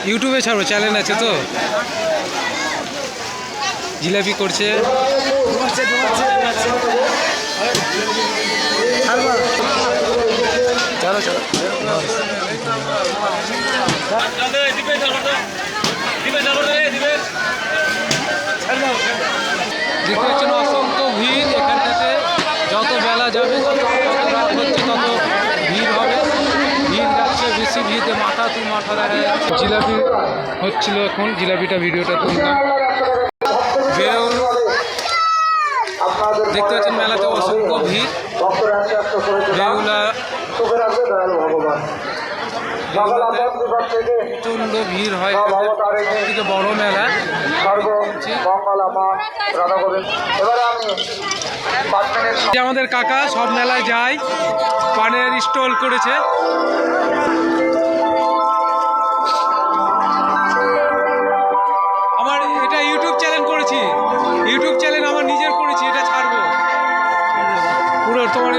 ইউটিউবে ছাড়ো, চ্যানেল আছে তো। জিলাপি করছে। চলো চলো, দেখতে পাচ্ছেন অসংখ্য ভিড় এখানটাতে। যত বেলা যাবে, যত রাত হচ্ছে, তত ভিড় হবে। ভিড় যাচ্ছে বেশি, ভিড়ে মাথা দেখা যাচ্ছে। জিলাপি হচ্ছিল এখন, জিলাপিটা ভিডিওটা তুললাম। বেউল দেখতে পাচ্ছেন মেলাতে অসংখ্য ভিড়। বেউলা প্রচণ্ড ভিড় হয়, সবথেকে বড় মেলা। আমাদের কাকা সব মেলায় যায়, পানের স্টল করেছে। আমার এটা ইউটিউব চ্যানেল করেছি, ইউটিউব চ্যানেল আমার নিজের করেছি, এটা ছাড়বো পুরো তোমার।